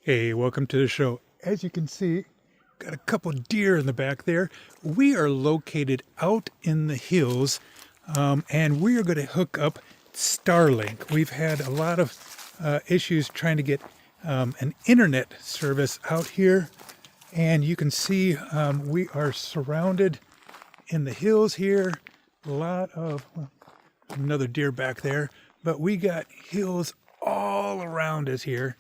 Hey, welcome to the show. As you can see, got a couple deer in the back there. We are located out in the hills, and we are going to hook up Starlink. We've had a lot of issues trying to get an internet service out here, and you can see we are surrounded in the hills here. A lot of another deer back there, but we got hills all around us here.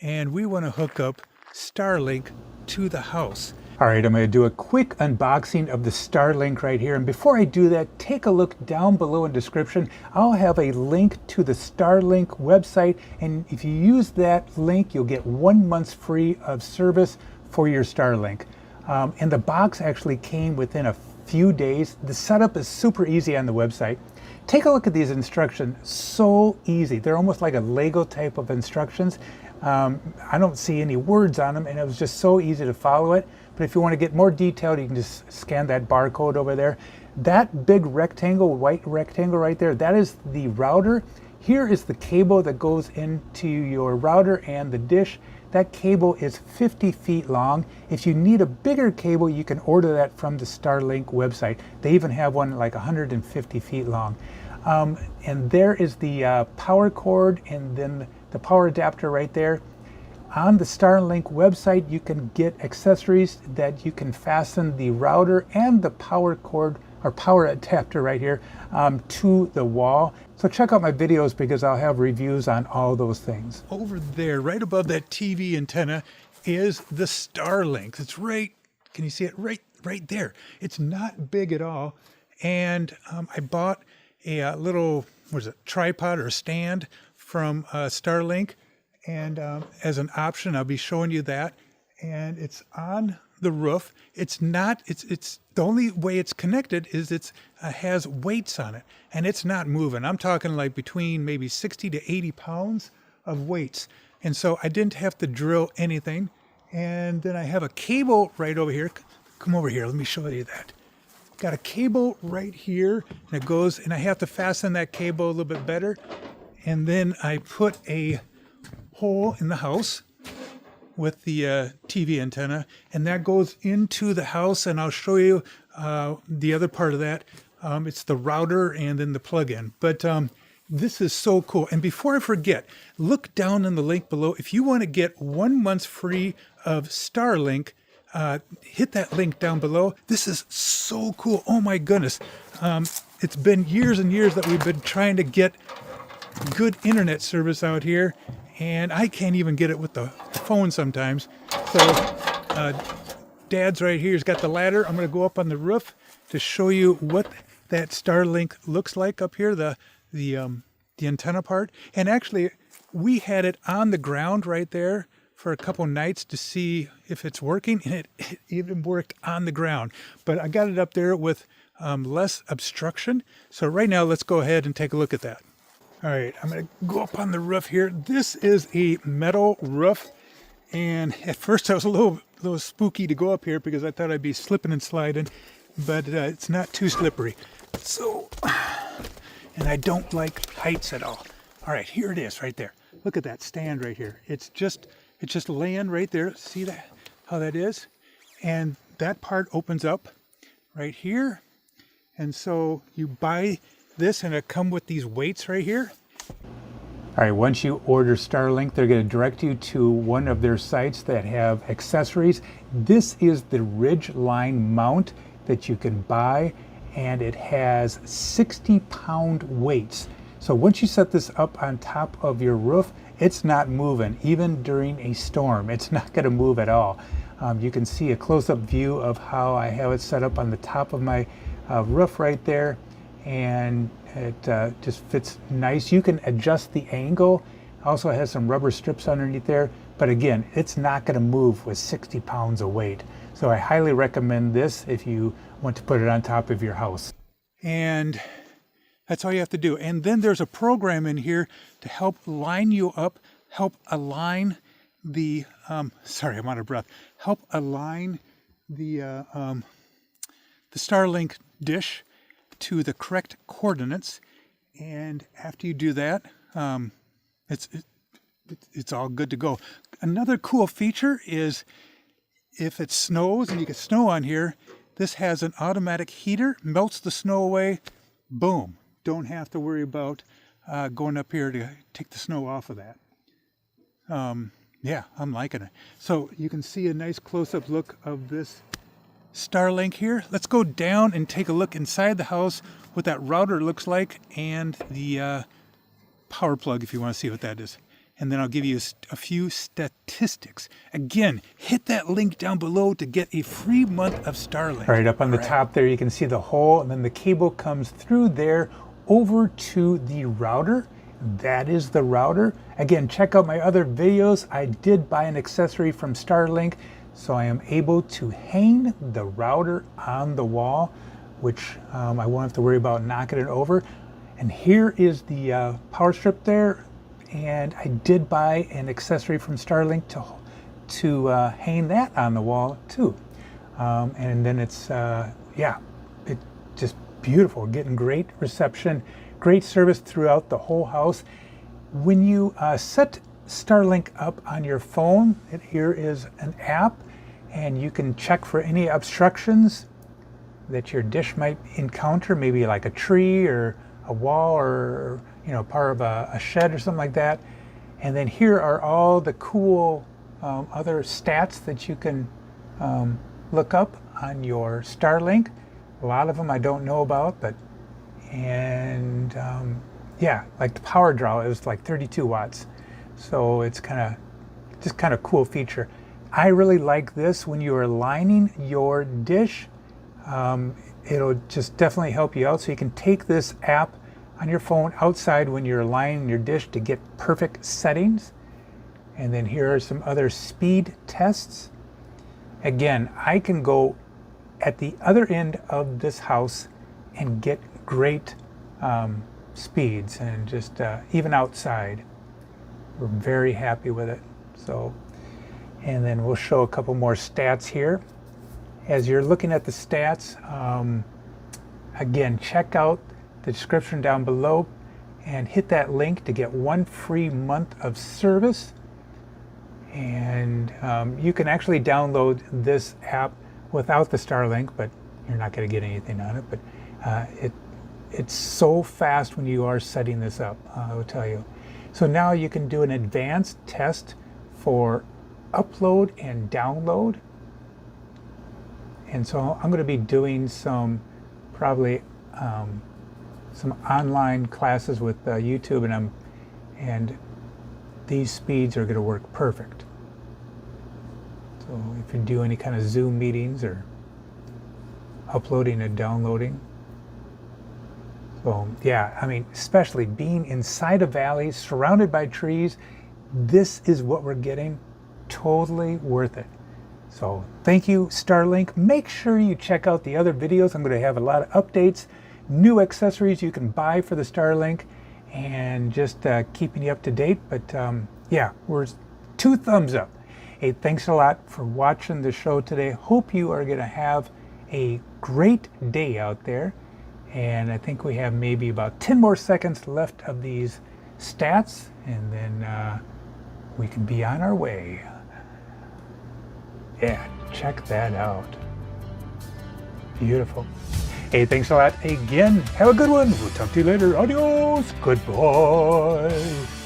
And we want to hook up Starlink to the house. All right, I'm going to do a quick unboxing of the Starlink right here. And before I do that, take a look down below in the description. I'll have a link to the Starlink website. And if you use that link, you'll get 1 month free of service for your Starlink. And the box actually came within a few days. The setup is super easy on the website. Take a look at these instructions. So easy. They're almost like a Lego type of instructions. I don't see any words on them, and it was just so easy to follow it. But if you want to get more detailed, you can just scan that barcode over there. That big rectangle, white rectangle right there, that is the router. Here is the cable that goes into your router and the dish. That cable is 50 feet long. If you need a bigger cable, you can order that from the Starlink website. They even have one like 150 feet long. And there is the power cord and then the power adapter right there. On the Starlink website, you can get accessories that you can fasten the router and the power cord or power adapter right here to the wall. So check out my videos because I'll have reviews on all those things. Over there, right above that TV antenna, is the Starlink. It's right, can you see it? Right there. It's not big at all. And I bought a little, what is it, tripod or stand from Starlink, and as an option, I'll be showing you that. And it's on the roof. It's not. It's the only way it's connected is it's has weights on it, and it's not moving. I'm talking like between maybe 60 to 80 pounds of weights, and so I didn't have to drill anything. And then I have a cable right over here. Come over here. Let me show you that. Got a cable right here, and it goes, and I have to fasten that cable a little bit better. And then I put a hole in the house with the TV antenna, and that goes into the house, and I'll show you the other part of that. It's the router and then the plug-in. But this is so cool. And before I forget, look down in the link below. If you want to get 1 month free of Starlink, hit that link down below. This is so cool. Oh my goodness. It's been years and years that we've been trying to get good internet service out here, and I can't even get it with the phone sometimes. So Dad's right here. He's got the ladder. I'm going to go up on the roof to show you what that Starlink looks like up here, the antenna part. And actually, we had it on the ground right there for a couple nights to see if it's working, and it even worked on the ground. But I got it up there with less obstruction. So right now, let's go ahead and take a look at that. All right, I'm going to go up on the roof here. This is a metal roof, and at first I was a little spooky to go up here because I thought I'd be slipping and sliding, but it's not too slippery. So, and I don't like heights at all. All right, here it is right there. Look at that stand right here. It's just laying right there. See that, how that is? And that part opens up right here. And so you buy this, and it come with these weights right here. All right, once you order Starlink, they're going to direct you to one of their sites that have accessories. This is the Ridgeline mount that you can buy, and it has 60-pound weights. So once you set this up on top of your roof, it's not moving. Even during a storm, it's not going to move at all. You can see a close-up view of how I have it set up on the top of my roof right there. And it just fits nice. You can adjust the angle. Also has some rubber strips underneath there. But again, it's not going to move with 60 pounds of weight. So I highly recommend this if you want to put it on top of your house. And that's all you have to do. And then there's a program in here to help line you up, help align the, sorry, I'm out of breath, help align the Starlink dish to the correct coordinates. And after you do that, it's it's all good to go. Another cool feature is if it snows and you get snow on here, this has an automatic heater, melts the snow away, boom. Don't have to worry about going up here to take the snow off of that. Yeah, I'm liking it. So you can see a nice close-up look of this Starlink here. Let's go down and take a look inside the house, what that router looks like, and the power plug if you want to see what that is. And then I'll give you a few statistics. Again, hit that link down below to get a free month of Starlink. All right, up on the top there, you can see the hole, and then the cable comes through there over to the router. That is the router. Again, check out my other videos. I did buy an accessory from Starlink, so I am able to hang the router on the wall, which I won't have to worry about knocking it over. And here is the power strip there. And I did buy an accessory from Starlink to hang that on the wall too. And then it's, yeah, it's just beautiful, getting great reception, great service throughout the whole house. When you set Starlink up on your phone, here is an app, and you can check for any obstructions that your dish might encounter, maybe like a tree or a wall or part of a shed or something like that. And then here are all the cool other stats that you can look up on your Starlink. A lot of them I don't know about, but yeah, like the power draw is like 32 watts. So it's just kind of cool feature. I really like this when you are lining your dish. It'll just definitely help you out. So you can take this app on your phone outside when you're lining your dish to get perfect settings. And then here are some other speed tests. Again, I can go at the other end of this house and get great speeds, and just even outside. We're very happy with it. So, and then we'll show a couple more stats here. As you're looking at the stats, again, check out the description down below and hit that link to get 1 free month of service. And you can actually download this app without the Starlink, but you're not going to get anything on it. But it's so fast when you are setting this up, I will tell you. So now you can do an advanced test for upload and download. And so I'm going to be doing probably some online classes with YouTube, and these speeds are going to work perfect. So if you do any kind of Zoom meetings or uploading and downloading. So yeah, I mean, especially being inside a valley surrounded by trees, this is what we're getting. Totally worth it. So thank you, Starlink. Make sure you check out the other videos. I'm going to have a lot of updates, new accessories you can buy for the Starlink, and just keeping you up to date. But yeah, we're 2 thumbs up. Hey, thanks a lot for watching the show today. Hope you are going to have a great day out there. And I think we have maybe about 10 more seconds left of these stats, and then we can be on our way. Yeah, check that out. Beautiful. Hey, thanks a lot again. Have a good one. We'll talk to you later. Adios. Goodbye.